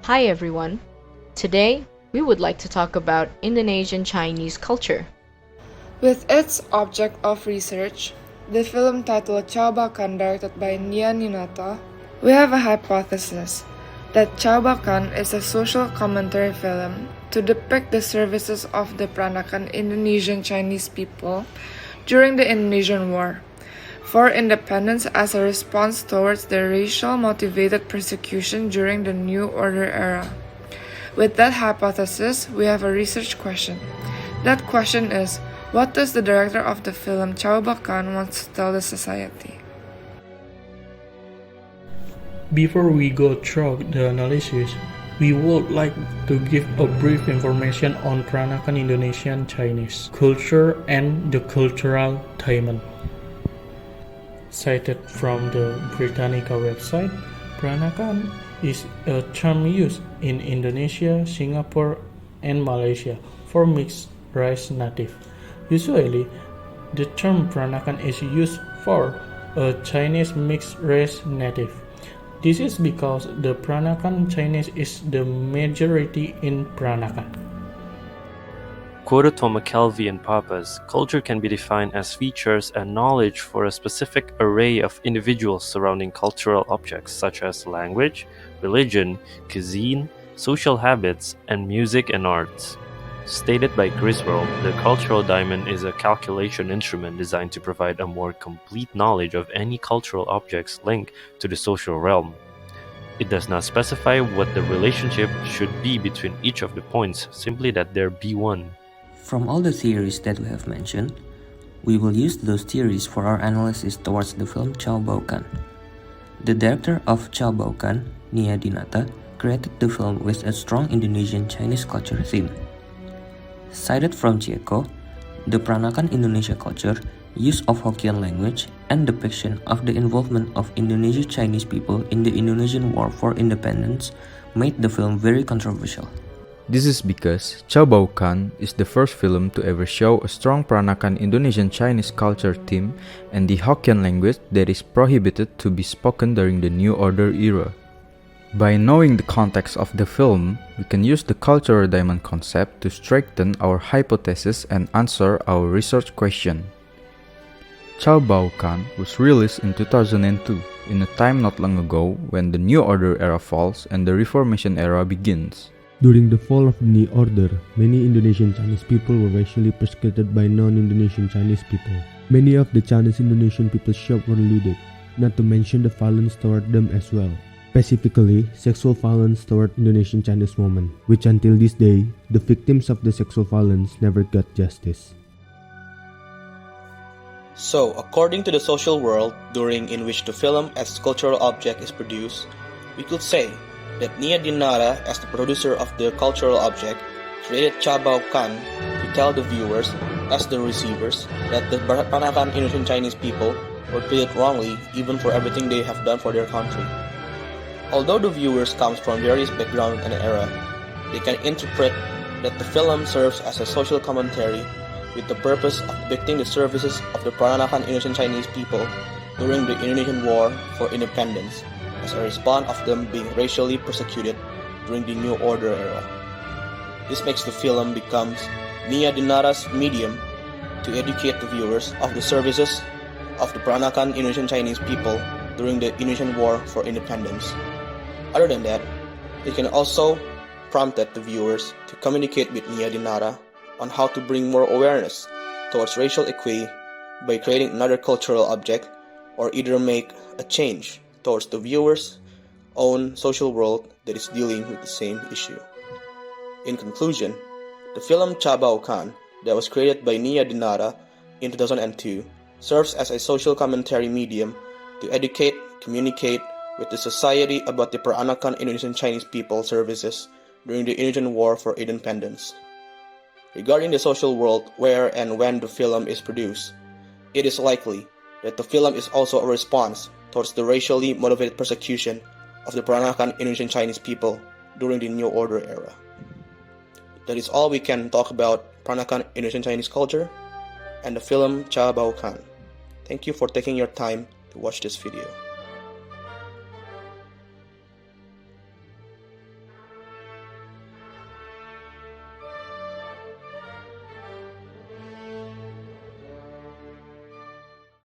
Hi everyone. Today, we would like to talk about Indonesian Chinese culture. With its object of research, the film titled Ca-Bau-Kan directed by Nia Ninata, we have a hypothesis that Ca-Bau-Kan is a social commentary film to depict the services of the Peranakan Indonesian-Chinese people during the Indonesian War for independence as a response towards the racial-motivated persecution during the New Order era. With that hypothesis, we have a research question. That question is, what does the director of the film Ca-Bau-Kan want to tell the society? Before we go through the analysis, we would like to give a brief information on Peranakan Indonesian-Chinese culture and the cultural diamond. Cited from the Britannica website, Peranakan is a term used in Indonesia, Singapore, and Malaysia for mixed race native. Usually, the term Peranakan is used for a Chinese mixed race native. This is because the Peranakan Chinese is the majority in Peranakan. Quoted from McKelvey and Pappas, culture can be defined as features and knowledge for a specific array of individuals surrounding cultural objects such as language, religion, cuisine, social habits, and music and arts. Stated by Griswold, the cultural diamond is a calculation instrument designed to provide a more complete knowledge of any cultural objects linked to the social realm. It does not specify what the relationship should be between each of the points, simply that there be one. From all the theories that we have mentioned, we will use those theories for our analysis towards the film Ca-Bau-Kan. The director of Ca-Bau-Kan, Nia Ninata, created the film with a strong Indonesian Chinese culture theme. Cited from Cieko, the Peranakan Indonesia culture, use of Hokkien language, and depiction of the involvement of Indonesian Chinese people in the Indonesian War for Independence made the film very controversial. This is because Ca-Bau-Kan is the first film to ever show a strong Peranakan Indonesian-Chinese culture theme and the Hokkien language that is prohibited to be spoken during the New Order era. By knowing the context of the film, we can use the cultural diamond concept to strengthen our hypothesis and answer our research question. Ca-Bau-Kan was released in 2002, in a time not long ago when the New Order era falls and the Reformation era begins. During the fall of the New Order, many Indonesian Chinese people were racially persecuted by non-Indonesian Chinese people. Many of the Chinese Indonesian people's shops were looted, not to mention the violence toward them as well. Specifically, sexual violence toward Indonesian Chinese women, which until this day, the victims of the sexual violence never got justice. So, according to the social world during in which the film as cultural object is produced, we could say that Nia Ninata, as the producer of the cultural object, created Ca-Bau-Kan to tell the viewers, as the receivers, that the Peranakan Indonesian Chinese people were treated wrongly even for everything they have done for their country. Although the viewers comes from various backgrounds and era, they can interpret that the film serves as a social commentary with the purpose of depicting the services of the Peranakan Indonesian Chinese people during the Indonesian War for Independence, as a response of them being racially persecuted during the New Order era. This makes the film becomes Nia Ninata's medium to educate the viewers of the services of the Peranakan Indonesian Chinese people during the Indonesian War for Independence. Other than that, it can also prompt the viewers to communicate with Nia Ninata on how to bring more awareness towards racial equity by creating another cultural object, or either make a change towards the viewer's own social world that is dealing with the same issue. In conclusion, the film Ca-Bau-Kan that was created by Nia Ninata in 2002 serves as a social commentary medium to educate, communicate with the society about the Peranakan Indonesian Chinese people services during the Indonesian War for Independence. Regarding the social world where and when the film is produced, it is likely that the film is also a response towards the racially motivated persecution of the Peranakan Indonesian Chinese people during the New Order era. That is all we can talk about Peranakan Indonesian Chinese culture and the film Ca-Bau-Kan. Thank you for taking your time to watch this video.